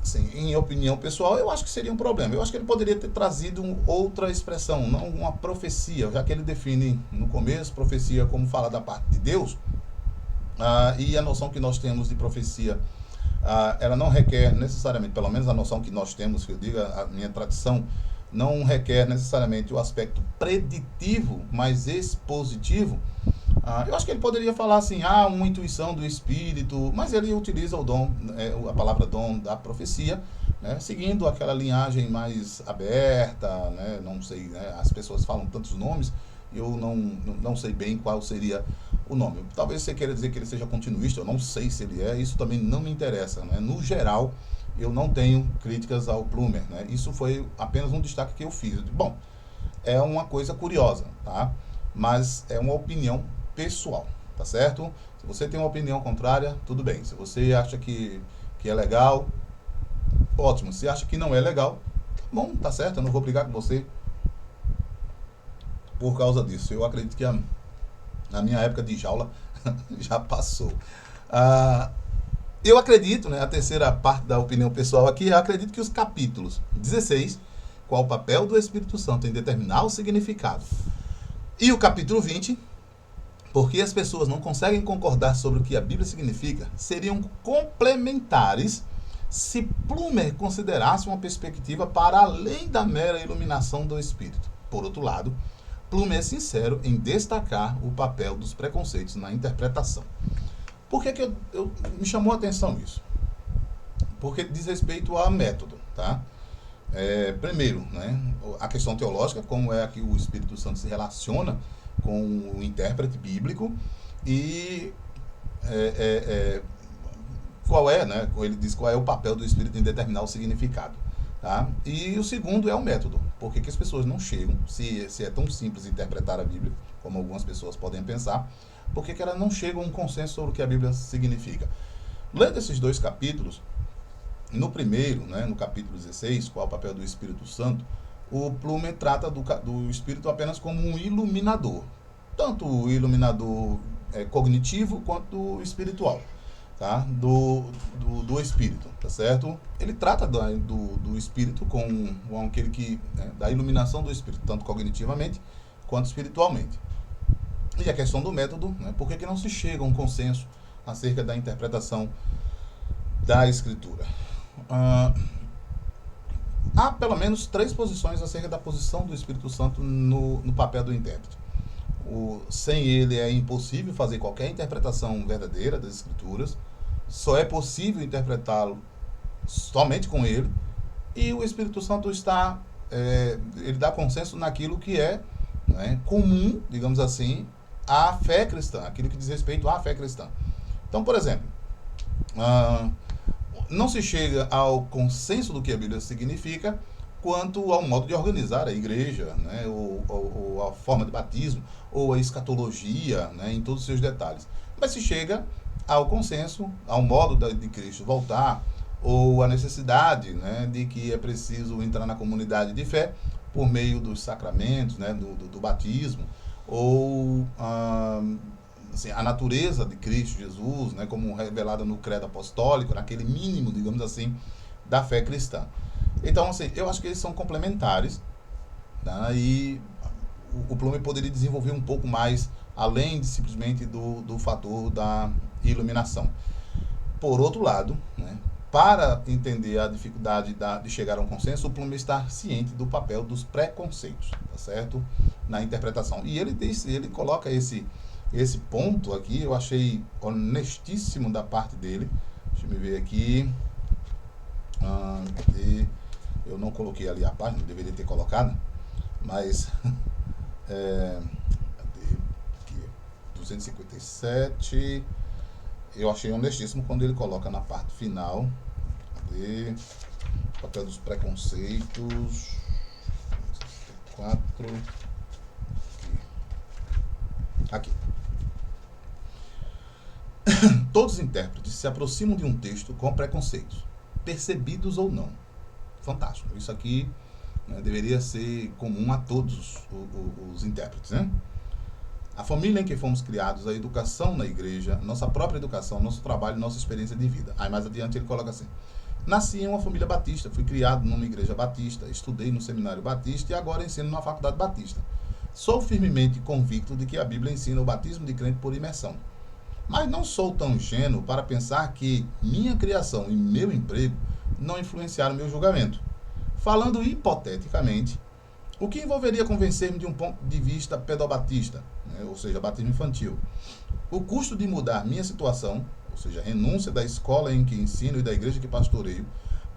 assim, em opinião pessoal, eu acho que seria um problema. Eu acho que ele poderia ter trazido outra expressão, não uma profecia, já que ele define no começo profecia como fala da parte de Deus, e a noção que nós temos de profecia, ela não requer necessariamente, pelo menos a noção que nós temos, que eu digo, a minha tradição, não requer necessariamente o aspecto preditivo, mas expositivo. Eu acho que ele poderia falar assim, uma intuição do Espírito, mas ele utiliza o dom, a palavra dom da profecia, né, seguindo aquela linhagem mais aberta, né, não sei, né, as pessoas falam tantos nomes, eu não sei bem qual seria o nome. Talvez você queira dizer que ele seja continuista, eu não sei se ele é, isso também não me interessa, né? No geral, eu não tenho críticas ao Plumer, né? Isso foi apenas um destaque que eu fiz. Bom, é uma coisa curiosa, tá? Mas é uma opinião pessoal, tá certo? Se você tem uma opinião contrária, tudo bem. Se você acha que é legal, ótimo. Se acha que não é legal, bom, tá certo, eu não vou brigar com você. por causa disso. Eu acredito que a minha época de jaula já passou. Eu acredito, né, a terceira parte da opinião pessoal aqui, eu acredito que os capítulos 16, qual o papel do Espírito Santo em determinar o significado, e o capítulo 20, porque as pessoas não conseguem concordar sobre o que a Bíblia significa, seriam complementares se Plumer considerasse uma perspectiva para além da mera iluminação do Espírito. Por outro lado, Plumer é sincero em destacar o papel dos preconceitos na interpretação. Por que me chamou a atenção isso? Porque diz respeito a método, tá? Primeiro, né, a questão teológica, como é que o Espírito Santo se relaciona com o intérprete bíblico e qual é, né, ele diz qual é o papel do Espírito em determinar o significado. Tá? E o segundo é o método. Por que as pessoas não chegam, se é tão simples interpretar a Bíblia, como algumas pessoas podem pensar, por que elas não chegam a um consenso sobre o que a Bíblia significa? Lendo esses dois capítulos, no primeiro, né, no capítulo 16, qual é o papel do Espírito Santo, o Plumer trata do Espírito apenas como um iluminador, tanto o iluminador cognitivo quanto espiritual, tá? do Espírito, tá certo? Ele trata do Espírito com aquele que, né, da iluminação do Espírito, tanto cognitivamente quanto espiritualmente. E a questão do método, né, por que não se chega a um consenso acerca da interpretação da Escritura? Há pelo menos 3 posições acerca da posição do Espírito Santo no papel do intérprete. Sem ele é impossível fazer qualquer interpretação verdadeira das Escrituras, só é possível interpretá-lo somente com ele, e o Espírito Santo ele dá consenso naquilo que é, né, comum, digamos assim, à fé cristã, aquilo que diz respeito à fé cristã. Então, por exemplo, não se chega ao consenso do que a Bíblia significa quanto ao modo de organizar a igreja, né, ou a forma de batismo, ou a escatologia, né, em todos os seus detalhes. Mas se chega ao consenso, ao modo de Cristo voltar, ou a necessidade, né, de que é preciso entrar na comunidade de fé por meio dos sacramentos, né, do batismo, ou assim, a natureza de Cristo Jesus, né, como revelada no credo apostólico, naquele mínimo, digamos assim, da fé cristã. Então, assim, eu acho que eles são complementares, tá? E o Plumer poderia desenvolver um pouco mais, além de simplesmente do fator da iluminação. Por outro lado, né, para entender a dificuldade de chegar a um consenso, o Plumer está ciente do papel dos preconceitos, tá certo? Na interpretação. E ele coloca esse ponto aqui, eu achei honestíssimo da parte dele. Deixa eu ver aqui. Eu não coloquei ali a página, deveria ter colocado, mas 257, eu achei honestíssimo quando ele coloca na parte final, papel dos preconceitos, 4, aqui. Todos os intérpretes se aproximam de um texto com preconceitos, percebidos ou não. Fantástico. Isso aqui, né, deveria ser comum a todos os intérpretes, né? A família em que fomos criados, a educação na igreja, nossa própria educação, nosso trabalho, nossa experiência de vida. Aí mais adiante ele coloca assim: nasci em uma família batista, fui criado numa igreja batista, estudei no seminário batista e agora ensino na faculdade batista. Sou firmemente convicto de que a Bíblia ensina o batismo de crente por imersão. Mas não sou tão ingênuo para pensar que minha criação e meu emprego não influenciaram meu julgamento. Falando hipoteticamente, o que envolveria convencer-me de um ponto de vista pedobatista, né, ou seja, batismo infantil? O custo de mudar minha situação, ou seja, renúncia da escola em que ensino e da igreja que pastoreio,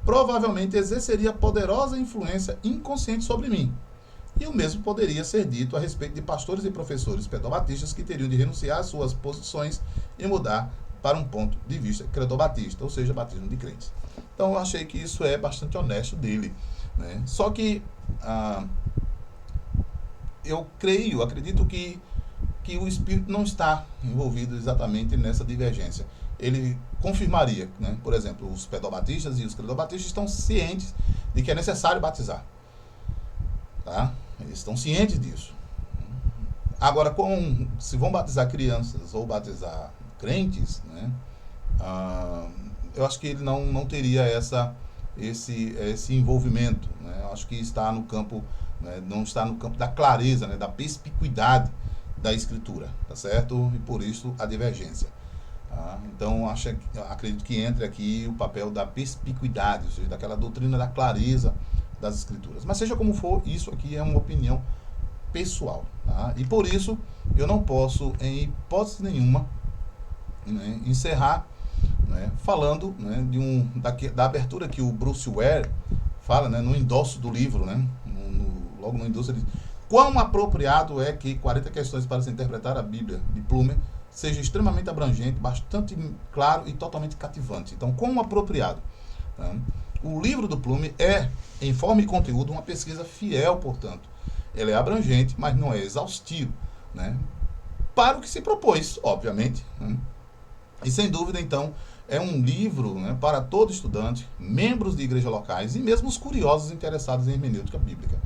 provavelmente exerceria poderosa influência inconsciente sobre mim. E o mesmo poderia ser dito a respeito de pastores e professores pedobatistas que teriam de renunciar às suas posições e mudar para um ponto de vista credobatista, ou seja, batismo de crentes. Então eu achei que isso é bastante honesto dele, né? Só que eu acredito que o Espírito não está envolvido exatamente nessa divergência. Ele confirmaria, né? Por exemplo, os pedobatistas e os credobatistas estão cientes de que é necessário batizar. Tá? Eles estão cientes disso. Agora, se vão batizar crianças ou batizar crentes, né, eu acho que ele não teria esse envolvimento, né? Eu acho que está no campo, né, não está no campo da clareza, né, da perspicuidade da escritura, tá certo? E por isso a divergência. Então, acredito que entre aqui o papel da perspicuidade, ou seja, daquela doutrina da clareza das escrituras. Mas seja como for, isso aqui é uma opinião pessoal. Tá? E por isso, eu não posso, em hipótese nenhuma, né, encerrar, né, falando, né, da abertura que o Bruce Ware fala, né, no endosso do livro, né, logo no endosso ele diz: quão apropriado é que 40 questões para se interpretar a Bíblia de Plummer seja extremamente abrangente, bastante claro e totalmente cativante. Então, quão apropriado. Né? O livro do Plummer é, em forma e conteúdo, uma pesquisa fiel, portanto. Ele é abrangente, mas não é exaustivo, né? Para o que se propôs, obviamente. Né? E, sem dúvida, então, é um livro, né, para todo estudante, membros de igrejas locais e mesmo os curiosos interessados em hermenêutica bíblica.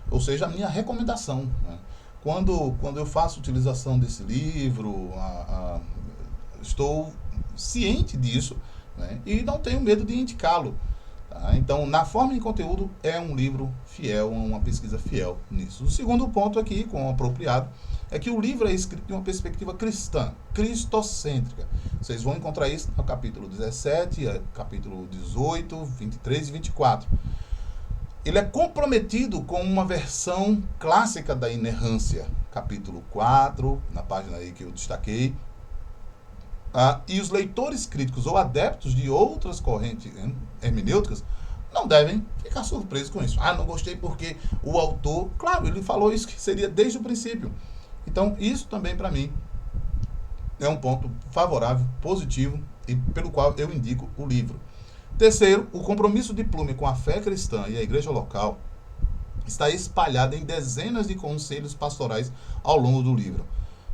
Ou seja, a minha recomendação. Né? Quando eu faço utilização desse livro, estou ciente disso, né, e não tenho medo de indicá-lo. Tá? Então, na forma e conteúdo, é um livro fiel, uma pesquisa fiel nisso. O segundo ponto aqui, com o apropriado, é que o livro é escrito de uma perspectiva cristã, cristocêntrica. Vocês vão encontrar isso no capítulo 17, capítulo 18, 23 e 24. Ele é comprometido com uma versão clássica da inerrância, capítulo 4, na página aí que eu destaquei. E os leitores críticos ou adeptos de outras correntes hermenêuticas não devem ficar surpresos com isso. Não gostei porque o autor, claro, ele falou isso que seria desde o princípio. Então, isso também para mim é um ponto favorável, positivo, e pelo qual eu indico o livro. Terceiro, o compromisso de Plummer com a fé cristã e a igreja local está espalhado em dezenas de conselhos pastorais ao longo do livro.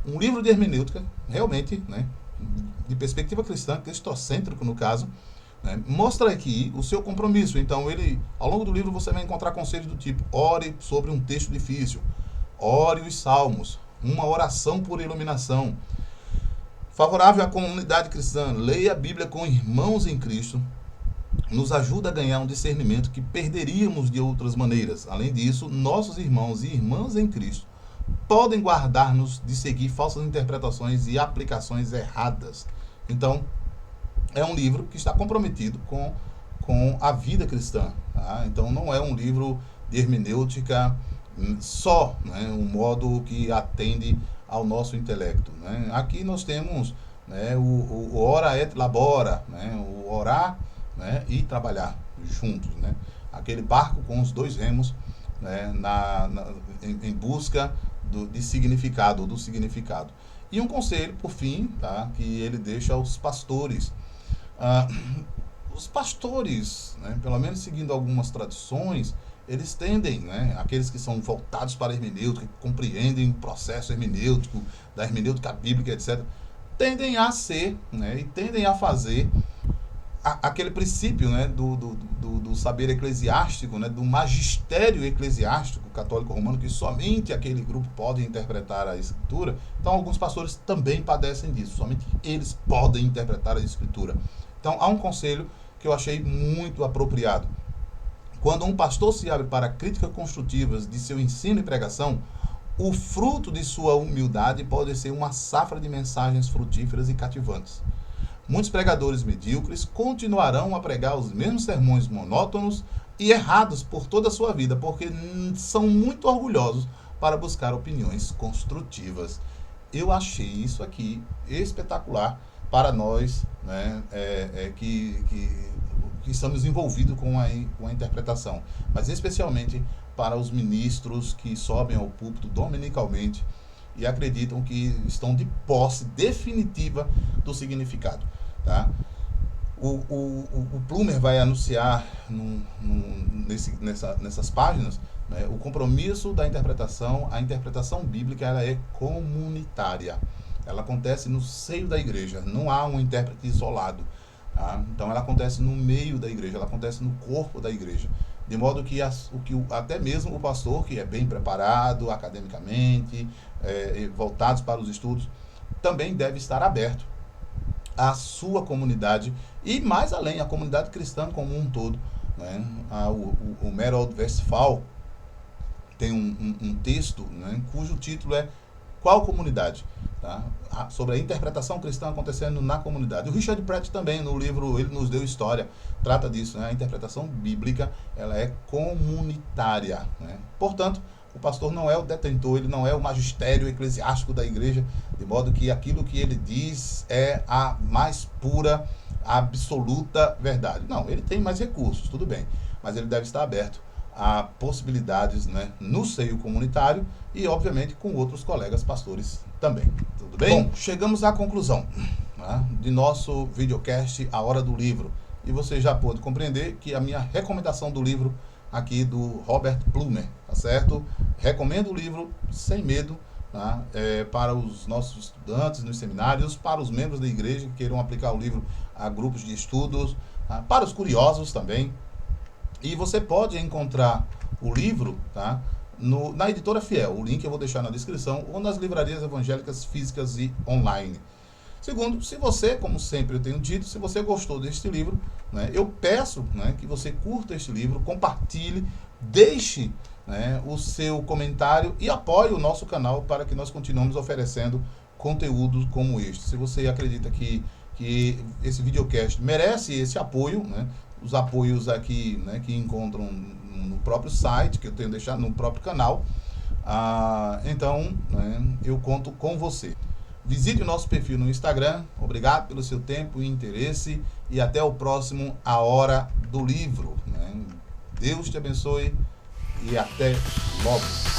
Um livro de hermenêutica, realmente, né, de perspectiva cristã, cristocêntrico no caso, né, mostra aqui o seu compromisso. Então, ao longo do livro você vai encontrar conselhos do tipo: ore sobre um texto difícil, ore os salmos, uma oração por iluminação. Favorável à comunidade cristã, leia a Bíblia com irmãos em Cristo, nos ajuda a ganhar um discernimento que perderíamos de outras maneiras. Além disso, nossos irmãos e irmãs em Cristo podem guardar-nos de seguir falsas interpretações e aplicações erradas. Então, é um livro que está comprometido com a vida cristã. Tá? Então, não é um livro de hermenêutica só, né, um modo que atende ao nosso intelecto. Né? Aqui nós temos, né, o ora et labora, né, o orar, né, e trabalhar juntos, né? Aquele barco com os dois remos, né, em busca do significado. E um conselho, por fim, tá, que ele deixa aos pastores. Os pastores, né, pelo menos seguindo algumas tradições, eles tendem, né, aqueles que são voltados para a hermenêutica, que compreendem o processo hermenêutico, da hermenêutica bíblica, etc., tendem a ser, né, e tendem a fazer aquele princípio, né, do saber eclesiástico, né, do magistério eclesiástico católico romano, que somente aquele grupo pode interpretar a escritura. Então, alguns pastores também padecem disso, somente eles podem interpretar a escritura. Então, há um conselho que eu achei muito apropriado. Quando um pastor se abre para críticas construtivas de seu ensino e pregação, o fruto de sua humildade pode ser uma safra de mensagens frutíferas e cativantes. Muitos pregadores medíocres continuarão a pregar os mesmos sermões monótonos e errados por toda a sua vida, porque são muito orgulhosos para buscar opiniões construtivas. Eu achei isso aqui espetacular para nós, né, que estamos envolvidos com a interpretação, mas especialmente para os ministros que sobem ao púlpito dominicalmente e acreditam que estão de posse definitiva do significado. Tá? O Plummer vai anunciar nessas páginas, né, o compromisso da interpretação. A interpretação bíblica ela é comunitária. Ela acontece no seio da igreja, não há um intérprete isolado. Tá? Então ela acontece no meio da igreja, ela acontece no corpo da igreja. de modo que, até mesmo o pastor, que é bem preparado academicamente, voltados para os estudos, também deve estar aberto à sua comunidade e, mais além, a comunidade cristã como um todo, né? O Merold Westphal tem um texto, né, cujo título é Qual Comunidade? Tá? Sobre a interpretação cristã acontecendo na comunidade. O Richard Pratt também, no livro Ele Nos Deu História, trata disso, né? A interpretação bíblica, ela é comunitária, né? Portanto, o pastor não é o detentor, ele não é o magistério eclesiástico da igreja, de modo que aquilo que ele diz é a mais pura, absoluta verdade. Não, ele tem mais recursos, tudo bem, mas ele deve estar aberto a possibilidades, né, no seio comunitário e, obviamente, com outros colegas pastores também. Tudo bem? Bom, chegamos à conclusão, né, de nosso videocast A Hora do Livro. E você já pôde compreender que a minha recomendação do livro aqui do Robert Plumer, tá certo? Recomendo o livro sem medo, tá? Para os nossos estudantes nos seminários, para os membros da igreja que queiram aplicar o livro a grupos de estudos, tá? Para os curiosos também. E você pode encontrar o livro, tá, na Editora Fiel. O link eu vou deixar na descrição ou nas livrarias evangélicas físicas e online. Segundo, se você, como sempre eu tenho dito, se você gostou deste livro, né, eu peço, né, que você curta este livro, compartilhe, deixe, né, o seu comentário e apoie o nosso canal para que nós continuemos oferecendo conteúdos como este. Se você acredita que esse videocast merece esse apoio, né, os apoios aqui, né, que encontram no próprio site, que eu tenho deixado no próprio canal, então, né, eu conto com você. Visite o nosso perfil no Instagram. Obrigado pelo seu tempo e interesse e até o próximo A Hora do Livro, né? Deus te abençoe e até logo.